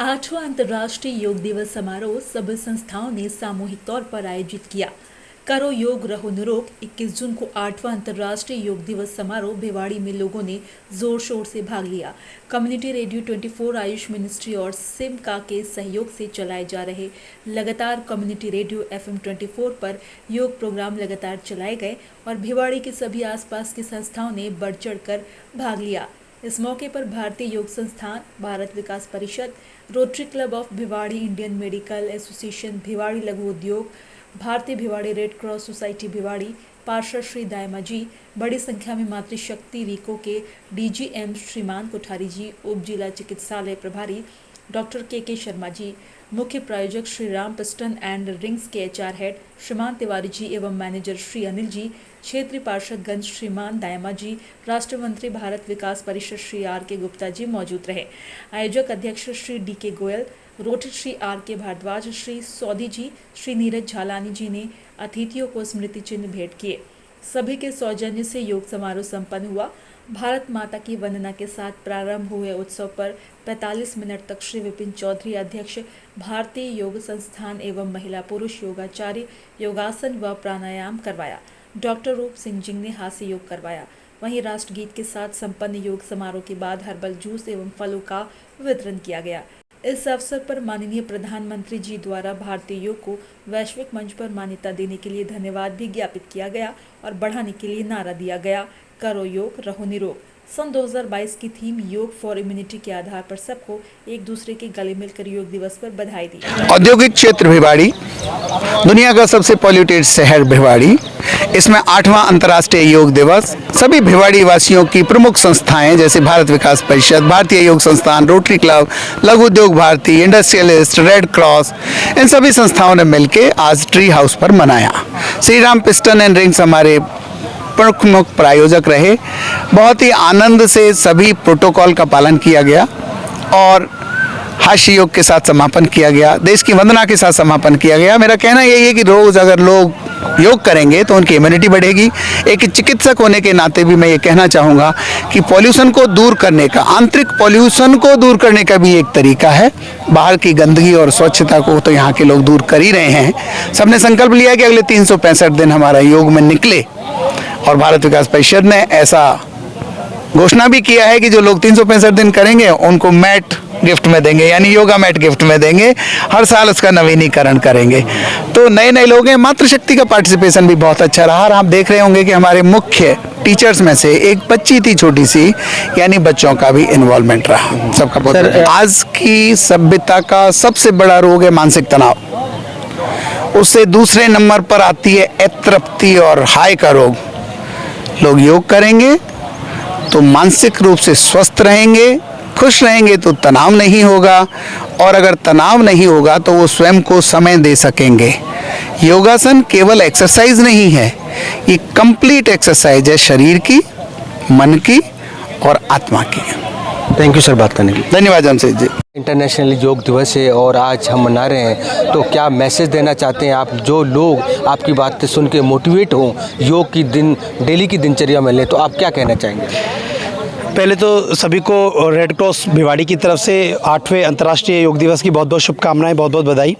8वां अंतर्राष्ट्रीय योग दिवस समारोह सभी संस्थाओं ने सामूहिक तौर पर आयोजित किया। करो योग रहो निरोग। 21 जून को 8वां अंतर्राष्ट्रीय योग दिवस समारोह भिवाड़ी में लोगों ने जोर शोर से भाग लिया। कम्युनिटी रेडियो 24, आयुष मिनिस्ट्री और सिमका के सहयोग से चलाए जा रहे लगातार कम्युनिटी रेडियो FM 24 पर योग प्रोग्राम लगातार चलाए गए और भिवाड़ी के सभी आसपास की संस्थाओं ने बढ़ चढ़ कर भाग लिया। इस मौके पर भारतीय योग संस्थान, भारत विकास परिषद, rotary club of Bhiwadi, Indian medical association Bhiwadi, लघु उद्योग, भारतीय Bhiwadi, red cross society Bhiwadi, पार्षद श्री दायमा जी, बड़ी संख्या में मातृशक्ति रीको के DGM श्रीमान कोठारी जी, उप जिला चिकित्सालय प्रभारी डॉक्टर के शर्मा जी, मुख्य प्रायोजक Shri Ram piston and rings के HR हेड श्रीमान तिवारी जी एवं मैनेजर श्री अनिल जी, क्षेत्रीय पार्षदगंज श्रीमान दायमा जी, राष्ट्र मंत्री भारत विकास परिषद श्री RK गुप्ता जी मौजूद रहे। आयोजक अध्यक्ष Shri DK Goyal, rotary Shri RK Bhardwaj, Shri Saudi ji, Shri Neeraj Jhalani ji ने अतिथियों को स्मृति चिन्ह भेंट किए। सभी के सौजन्य से योग समारोह संपन्न हुआ। भारत माता की वंदना के साथ प्रारंभ हुए उत्सव पर 45 मिनट तक श्री विपिन चौधरी, अध्यक्ष भारतीय योग संस्थान एवं महिला पुरुष योगाचार्य, योगासन व प्राणायाम करवाया। डॉक्टर रूप सिंह जी ने हास्य योग करवाया। वहीं राष्ट्रगीत के साथ संपन्न योग समारोह के बाद हर्बल जूस एवं फलों का वितरण किया गया। इस अवसर पर माननीय प्रधानमंत्री जी द्वारा भारतीय योग को वैश्विक मंच पर मान्यता देने के लिए धन्यवाद भी ज्ञापित किया गया और बढ़ाने के लिए नारा दिया गया, करो योग रहो निरोग। सन 2022 की थीम योग फॉर इम्यूनिटी के आधार पर सबको एक दूसरे के गले मिलकर योग दिवस पर बधाई दी। औद्योगिक क्षेत्र भिवाड़ी, दुनिया का सबसे पॉल्यूटेड शहर भिवाड़ी, इसमें 8वां अंतर्राष्ट्रीय योग दिवस सभी भिवाड़ी वासियों की प्रमुख संस्थाएं जैसे भारत विकास परिषद, भारतीय योग संस्थान, रोटरी क्लब, लघु उद्योग भारती, इंडस्ट्रियलिस्ट, रेड क्रॉस, इन सभी संस्थाओं ने मिलकर आज ट्री हाउस पर मनाया। Shri Ram piston and rings हमारे प्रमुख प्रायोजक रहे। बहुत ही आनंद से सभी प्रोटोकॉल का पालन किया गया और हास्य योग के साथ समापन किया गया, देश की वंदना के साथ समापन किया गया। मेरा कहना यही है कि रोज अगर लोग योग करेंगे तो उनकी इम्यूनिटी बढ़ेगी। एक चिकित्सक होने के नाते भी मैं ये कहना चाहूँगा कि पॉल्यूशन को दूर करने का, आंतरिक पॉल्यूशन को दूर करने का भी एक तरीका है। बाहर की गंदगी और स्वच्छता को तो यहाँ के लोग दूर कर ही रहे हैं। सबने संकल्प लिया कि अगले 365 दिन हमारा योग में निकले और भारत विकास परिषद ने ऐसा घोषणा भी किया है कि जो लोग 365 दिन करेंगे उनको मैट गिफ्ट में देंगे, यानी योगा मैट गिफ्ट में देंगे। हर साल उसका नवीनीकरण करेंगे। तो नए नए लोग हैं। मातृशक्ति का पार्टिसिपेशन भी बहुत अच्छा रहा और आप देख रहे होंगे कि हमारे मुख्य टीचर्स में से एक बच्ची थी छोटी सी, यानी बच्चों का भी इन्वॉल्वमेंट रहा। सबका बहुत आज की सभ्यता का सबसे बड़ा रोग है मानसिक तनाव। उससे दूसरे नंबर पर आती है अतृप्ति और हाय का रोग। लोग योग करेंगे तो मानसिक रूप से स्वस्थ रहेंगे, खुश रहेंगे तो तनाव नहीं होगा और अगर तनाव नहीं होगा तो वो स्वयं को समय दे सकेंगे। योगासन केवल एक्सरसाइज नहीं है, ये कंप्लीट एक्सरसाइज है शरीर की, मन की और आत्मा की। थैंक यू सर बात करने के लिए। धन्यवाद जमशेद जी। इंटरनेशनल योग दिवस है और आज हम मना रहे हैं, तो क्या मैसेज देना चाहते हैं आप? जो लोग आपकी बातें सुन के मोटिवेट हों, योग की डेली की दिनचर्या में लें, तो आप क्या कहना चाहेंगे? पहले तो सभी को रेड क्रॉस भिवाड़ी की तरफ से 8वें अंतर्राष्ट्रीय योग दिवस की बहुत बहुत शुभकामनाएं, बहुत बहुत बधाई।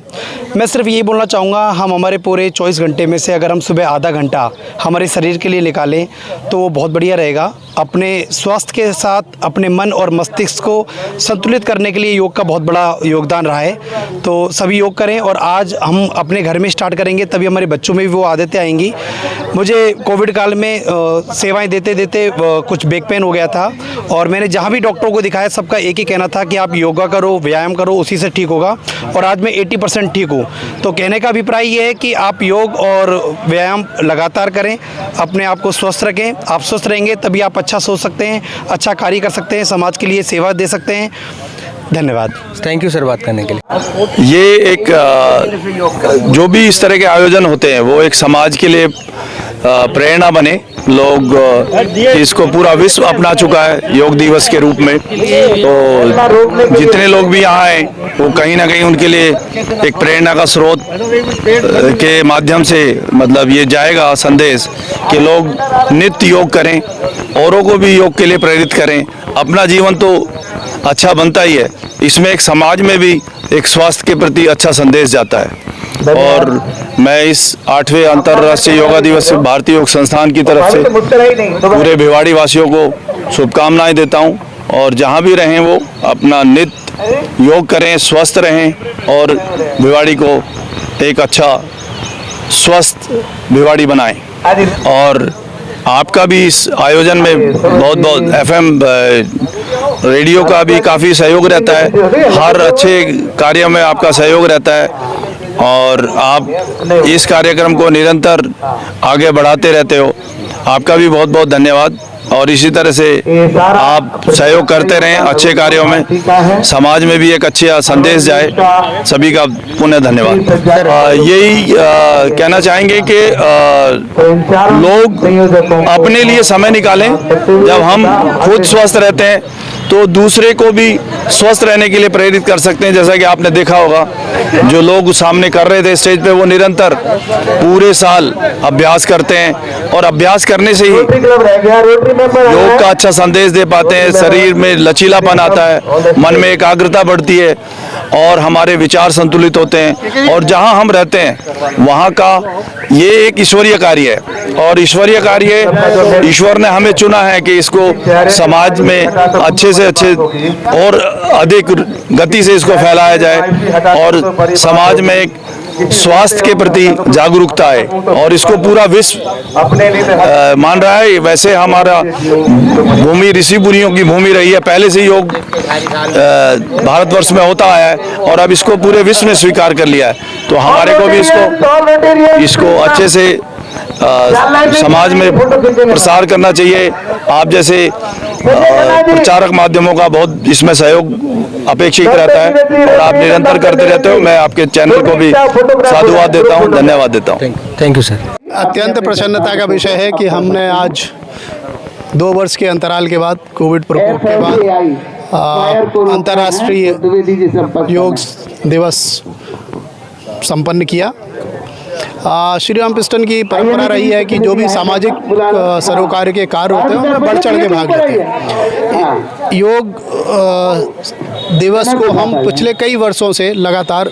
मैं सिर्फ यही बोलना चाहूँगा, हम हमारे पूरे 24 घंटे में से अगर हम सुबह आधा घंटा हमारे शरीर के लिए निकालें तो वो बहुत बढ़िया रहेगा। अपने स्वास्थ्य के साथ अपने मन और मस्तिष्क को संतुलित करने के लिए योग का बहुत बड़ा योगदान रहा है। तो सभी योग करें और आज हम अपने घर में स्टार्ट करेंगे, तभी हमारे बच्चों में भी वो आदतें आएंगी। मुझे कोविड काल में सेवाएं देते देते कुछ बैक पेन हो गया था और मैंने जहाँ भी डॉक्टरों को दिखाया सबका एक ही कहना था कि आप योगा करो, व्यायाम करो, उसी से ठीक होगा। और आज मैं 80% ठीक हूँ। तो कहने का अभिप्राय ये है कि आप योग और व्यायाम लगातार करें, अपने आप को स्वस्थ रखें। आप स्वस्थ रहेंगे तभी आप अच्छा सोच सकते हैं, अच्छा कार्य कर सकते हैं, समाज के लिए सेवा दे सकते हैं। धन्यवाद। थैंक यू सर बात करने के लिए। ये एक जो भी इस तरह के आयोजन होते हैं वो एक समाज के लिए प्रेरणा बने। लोग इसको पूरा विश्व अपना चुका है योग दिवस के रूप में। तो जितने लोग भी यहाँ आए वो कहीं ना कहीं उनके लिए एक प्रेरणा का स्रोत के माध्यम से मतलब ये जाएगा संदेश कि लोग नित्य योग करें, औरों को भी योग के लिए प्रेरित करें। अपना जीवन तो अच्छा बनता ही है, इसमें एक समाज में भी एक स्वास्थ्य के प्रति अच्छा संदेश जाता है। और मैं इस 8वें अंतर्राष्ट्रीय योगा दिवस से भारतीय योग संस्थान की तरफ से पूरे भिवाड़ी वासियों को शुभकामनाएं देता हूं, और जहां भी रहें वो अपना नित्य योग करें, स्वस्थ रहें और भिवाड़ी को एक अच्छा स्वस्थ भिवाड़ी बनाएं। और आपका भी इस आयोजन में बहुत बहुत FM रेडियो का भी काफ़ी सहयोग रहता है, हर अच्छे कार्य में आपका सहयोग रहता है, और आप इस कार्यक्रम को निरंतर आगे बढ़ाते रहते हो। आपका भी बहुत बहुत धन्यवाद, और इसी तरह से आप सहयोग करते रहें अच्छे कार्यों में, समाज में भी एक अच्छा संदेश जाए। सभी का पुनः धन्यवाद। यही कहना चाहेंगे कि लोग अपने लिए समय निकालें। जब हम खुद स्वस्थ रहते हैं तो दूसरे को भी स्वस्थ रहने के लिए प्रेरित कर सकते हैं। जैसा कि आपने देखा होगा, जो लोग सामने कर रहे थे स्टेज पे, वो निरंतर पूरे साल अभ्यास करते हैं, और अभ्यास करने से ही योग का अच्छा संदेश दे पाते हैं। शरीर में लचीलापन आता है, मन में एकाग्रता बढ़ती है, और हमारे विचार संतुलित होते हैं। और जहां हम रहते हैं वहां का ये एक ईश्वरीय कार्य है, और ईश्वरीय कार्य ईश्वर ने हमें चुना है कि इसको समाज में अच्छे से अच्छे और अधिक गति से इसको फैलाया जाए, और समाज में एक स्वास्थ्य के प्रति जागरूकता है, और इसको पूरा विश्व मान रहा है। वैसे हमारा भूमि ऋषि मुनियों की भूमि रही है, पहले से योग भारतवर्ष में होता आया है, और अब इसको पूरे विश्व ने स्वीकार कर लिया है। तो हमारे को भी इसको अच्छे से समाज में प्रसार करना चाहिए। आप जैसे प्रचारक माध्यमों का बहुत इसमें सहयोग अपेक्षित रहता है, और आप निरंतर करते रहते हो। मैं आपके चैनल को भी साधुवाद देता हूँ, धन्यवाद देता हूँ। Thank you sir. अत्यंत प्रसन्नता का विषय है कि हमने आज 2 वर्ष के अंतराल के बाद, कोविड प्रकोप के बाद, अंतर्राष्ट्रीय योग दिवस संपन्न किया। श्री राम पिस्टन की परंपरा रही है कि जो भी सामाजिक सरोकार के कार्य होते हैं उनमें बढ़ चढ़ के भाग लेते हैं। योग दिवस को हम पिछले कई वर्षों से लगातार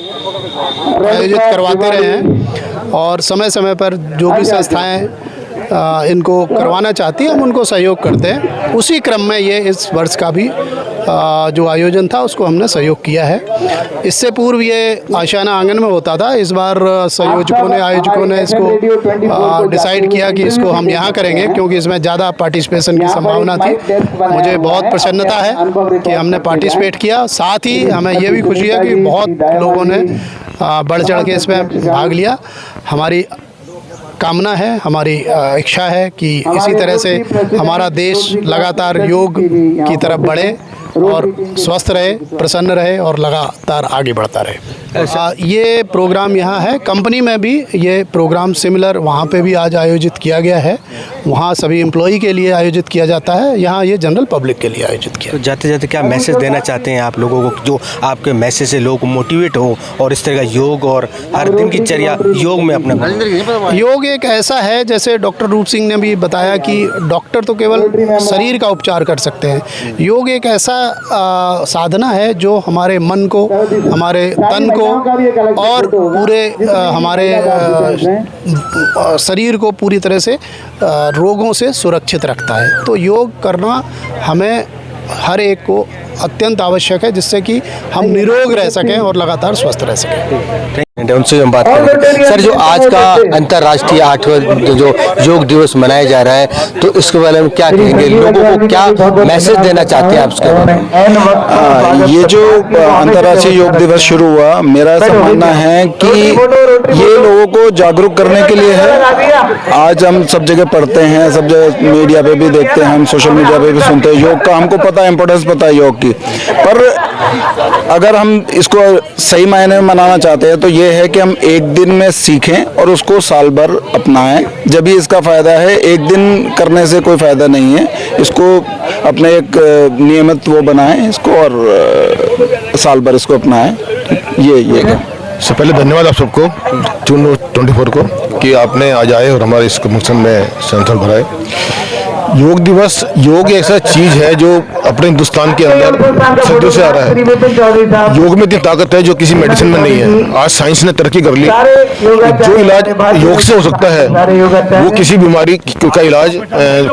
आयोजित करवाते रहे हैं, और समय समय पर जो भी संस्थाएं इनको करवाना चाहती हैं हम उनको सहयोग करते हैं। उसी क्रम में ये इस वर्ष का भी जो आयोजन था उसको हमने सहयोग किया है। इससे पूर्व ये आशियाना आंगन में होता था। इस बार आयोजकों ने इसको डिसाइड किया कि इसको हम यहाँ करेंगे, क्योंकि इसमें ज़्यादा पार्टिसिपेशन की संभावना थी। मुझे बहुत प्रसन्नता है कि हमने पार्टिसिपेट किया। साथ ही हमें ये भी खुशी है कि बहुत लोगों ने बढ़ चढ़ के इसमें भाग लिया। हमारी कामना है, हमारी इच्छा है कि इसी तरह से हमारा देश लगातार योग की तरफ बढ़े और स्वस्थ रहे, प्रसन्न रहे और लगातार आगे बढ़ता रहे। ये प्रोग्राम यहाँ है। कंपनी में भी ये प्रोग्राम सिमिलर वहाँ पे भी आज आयोजित किया गया है। वहाँ सभी एम्प्लॉई के लिए आयोजित किया जाता है, यहाँ ये जनरल पब्लिक के लिए आयोजित किया। तो जाते जाते क्या मैसेज देना चाहते हैं आप लोगों को, जो आपके मैसेज से लोग मोटिवेट हो और इस तरह का योग और हर दिन की चर्या योग में अपना? योग एक ऐसा है, जैसे डॉक्टर रूप सिंह ने भी बताया कि डॉक्टर तो केवल शरीर का उपचार कर सकते हैं। योग एक ऐसा साधना है जो हमारे मन को, हमारे तन को और पूरे हमारे शरीर को पूरी तरह से रोगों से सुरक्षित रखता है। तो योग करना हमें हर एक को अत्यंत आवश्यक है, जिससे कि हम निरोग रह सकें और लगातार स्वस्थ रह सकें। उनसे हम बात करेंगे। सर, जो आज का अंतर्राष्ट्रीय 8वां जो योग दिवस मनाया जा रहा है, तो इसके बारे में क्या कहेंगे? लोगों को क्या मैसेज देना चाहते हैं आप उसके बारे में? ये जो अंतर्राष्ट्रीय योग दिवस शुरू हुआ, मेरा ऐसा मानना है कि ये लोगों को जागरूक करने के लिए है। आज हम सब जगह पढ़ते हैं, सब जगह मीडिया पे भी देखते हैं, हम सोशल मीडिया पे भी सुनते हैं योग का। हमको पता है, इम्पोर्टेंस पता है योग की, पर अगर हम इसको सही मायने में मनाना चाहते हैं तो ये है कि हम एक दिन में सीखें और उसको साल भर अपनाएं, जब भी इसका फ़ायदा है। एक दिन करने से कोई फ़ायदा नहीं है, इसको अपने एक नियमित वो बनाएं इसको, और साल भर इसको अपनाएं। ये सबसे पहले धन्यवाद आप सबको, June 24 को, कि आपने आज आए और हमारे इस फंक्शन में समर्थन भराए। योग दिवस योग ऐसा चीज है जो अपने हिंदुस्तान के अंदर सदियों से आ रहा है। योग में इतनी ताकत है जो किसी मेडिसिन में नहीं है। आज साइंस ने तरक्की कर ली। जो इलाज योग से हो सकता है वो किसी बीमारी का इलाज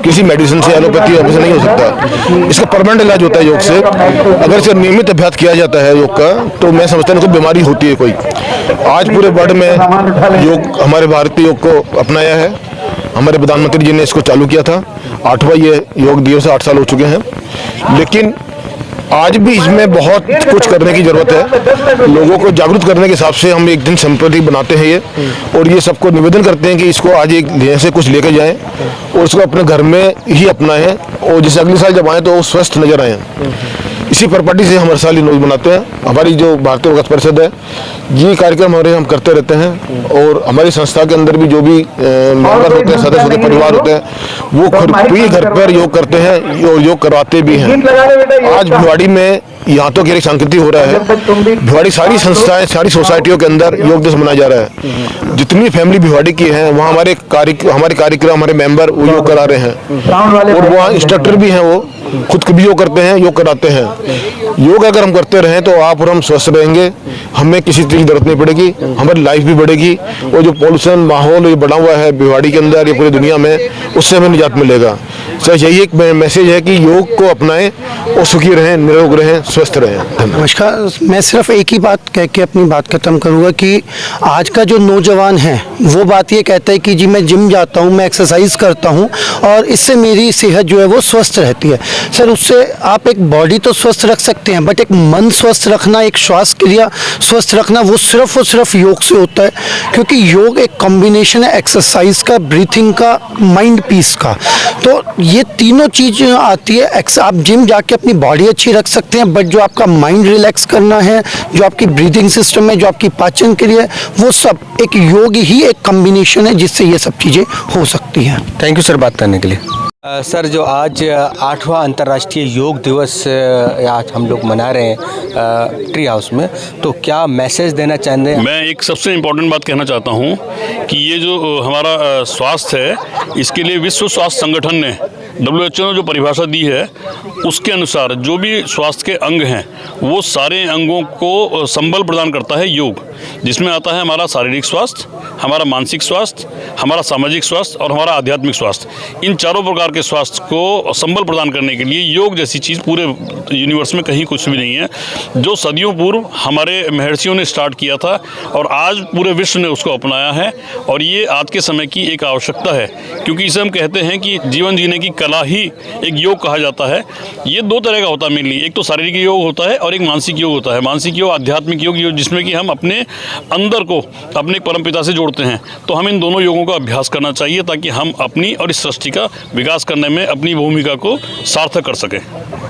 किसी मेडिसिन से, एलोपैथी से नहीं हो सकता। इसका परमानेंट इलाज होता है योग से। अगर इसे नियमित अभ्यास किया जाता है योग का, तो मैं समझता हूँ कोई बीमारी होती है कोई। आज पूरे वर्ल्ड में योग, हमारे भारतीय योग को अपनाया है। हमारे प्रधानमंत्री जी ने इसको चालू किया था। 8वां ये योग दिवस से 8 साल हो चुके हैं। लेकिन आज भी इसमें बहुत कुछ करने की जरूरत है। लोगों को जागरूक करने के हिसाब से हम एक दिन संप्रति बनाते हैं ये, और ये सबको निवेदन करते हैं कि इसको आज एक दिन से कुछ लेके जाएं और इसको अपने घर में ही अपनाएं, और जिससे अगले साल जब आए तो वो स्वस्थ नजर आए। इसी प्रॉपर्टी से हम हर साल ये बनाते हैं। हमारी जो भारतीय विकास परिषद है, ये कार्यक्रम हम करते रहते हैं। और हमारी संस्था के अंदर भी जो भी मेंबर होते हैं, सदस्य होते हैं, परिवार होते हैं, वो खुद भी घर पर योग करते हैं और योग करवाते भी हैं। आज भिवाड़ी में यहाँ तो एक संस्कृति हो रहा है। भिवाड़ी सारी संस्थाएं, सारी सोसाइटियों के अंदर योग दिवस मनाया जा रहा है। जितनी फैमिली भिवाड़ी की है वहाँ हमारे कार्यक्रम, हमारे मेंबर वो योग करा रहे हैं। और वहाँ इंस्ट्रक्टर भी हैं, वो खुद भी योग करते हैं, योग कराते हैं। योग अगर हम करते रहें तो आप और हम स्वस्थ रहेंगे। हमें किसी चीज़ की जरूरत नहीं पड़ेगी, हमारी लाइफ भी बढ़ेगी। और जो पॉल्यूशन माहौल ये बढ़ा हुआ है भिवाड़ी के अंदर या पूरी दुनिया में, उससे हमें निजात मिलेगा। सर यही एक मैसेज है कि योग को अपनाएं और सुखी रहें, निरोग रहें, स्वस्थ रहें। नमस्कार। मैं सिर्फ एक ही बात कह के अपनी बात खत्म करूँगा कि आज का जो नौजवान है वो बात ये कहता है कि जी मैं जिम जाता हूँ, मैं एक्सरसाइज करता हूँ और इससे मेरी सेहत जो है वो स्वस्थ रहती है। सर उससे आप एक बॉडी तो स्वस्थ रख सकते हैं, बट एक मन स्वस्थ रखना, एक श्वास क्रिया स्वस्थ रखना, वो सिर्फ और सिर्फ योग से होता है। क्योंकि योग एक कॉम्बिनेशन है एक्सरसाइज का, ब्रीथिंग का, माइंड पीस का। तो ये तीनों चीज़ आती है। आप जिम जाके अपनी बॉडी अच्छी रख सकते हैं, बट जो आपका माइंड रिलैक्स करना है, जो आपकी ब्रीदिंग सिस्टम है, जो आपकी पाचन क्रिया है, वो सब एक योग ही एक कॉम्बिनेशन है जिससे ये सब चीज़ें हो सकती हैं। थैंक यू सर बात करने के लिए। सर जो आज 8वां अंतर्राष्ट्रीय योग दिवस आज हम लोग मना रहे हैं ट्री हाउस में, तो क्या मैसेज देना चाहेंगे? मैं एक सबसे इम्पोर्टेंट बात कहना चाहता हूँ कि ये जो हमारा स्वास्थ्य है, इसके लिए विश्व स्वास्थ्य संगठन ने WHO ने जो परिभाषा दी है उसके अनुसार जो भी स्वास्थ्य के अंग हैं वो सारे अंगों को संबल प्रदान करता है योग, जिसमें आता है हमारा शारीरिक स्वास्थ्य, हमारा मानसिक स्वास्थ्य, हमारा सामाजिक स्वास्थ्य और हमारा आध्यात्मिक स्वास्थ्य। इन चारों प्रकार के स्वास्थ्य को संबल प्रदान करने के लिए योग जैसी चीज़ पूरे यूनिवर्स में कहीं कुछ भी नहीं है, जो सदियों पूर्व हमारे महर्षियों ने स्टार्ट किया था और आज पूरे विश्व ने उसको अपनाया है। और ये आज के समय की एक आवश्यकता है, क्योंकि इसे हम कहते हैं कि जीवन जीने की कला ही एक योग कहा जाता है। ये दो तरह का होता है मेनली, एक तो शारीरिक योग होता है और एक मानसिक योग होता है। मानसिक योग, आध्यात्मिक योग, जिसमें कि हम अपने अंदर को अपने परमपिता से जोड़ते हैं। तो हम इन दोनों योगों का अभ्यास करना चाहिए ताकि हम अपनी और इस सृष्टि का विकास करने में अपनी भूमिका को सार्थक कर सकें।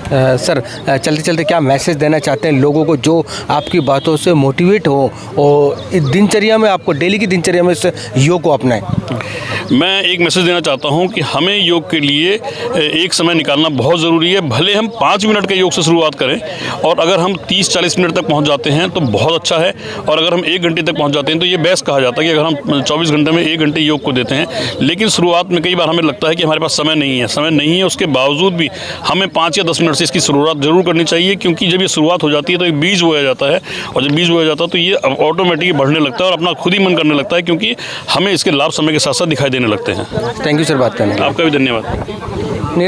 सर चलते चलते क्या मैसेज देना चाहते हैं लोगों को जो आपकी बातों से मोटिवेट हो और इस दिनचर्या में, आपको डेली की दिनचर्या में इस योग को अपनाएं? मैं एक मैसेज देना चाहता हूं कि हमें योग के लिए एक समय निकालना बहुत ज़रूरी है। भले हम 5 मिनट के योग से शुरुआत करें और अगर हम 30-40 मिनट तक पहुंच जाते हैं तो बहुत अच्छा है, और अगर हम 1 घंटे तक पहुंच जाते हैं तो ये बेस्ट कहा जाता है कि अगर हम 24 घंटे में 1 घंटे योग को देते हैं। लेकिन शुरुआत में कई बार हमें लगता है कि हमारे पास समय नहीं है, उसके बावजूद भी हमें 5 या 10 मिनट से इसकी शुरुआत ज़रूर करनी चाहिए, क्योंकि जब ये शुरुआत हो जाती है तो एक बीज बोया जाता है, और जब बीज बोया जाता है तो ये ऑटोमेटिकली बढ़ने लगता है और अपना खुद ही मन करने लगता है, क्योंकि हमें इसके लाभ समय के साथ साथ दिखाई देने लगते हैं। थैंक यू सर बात करने के लिए। आपका भी धन्यवाद।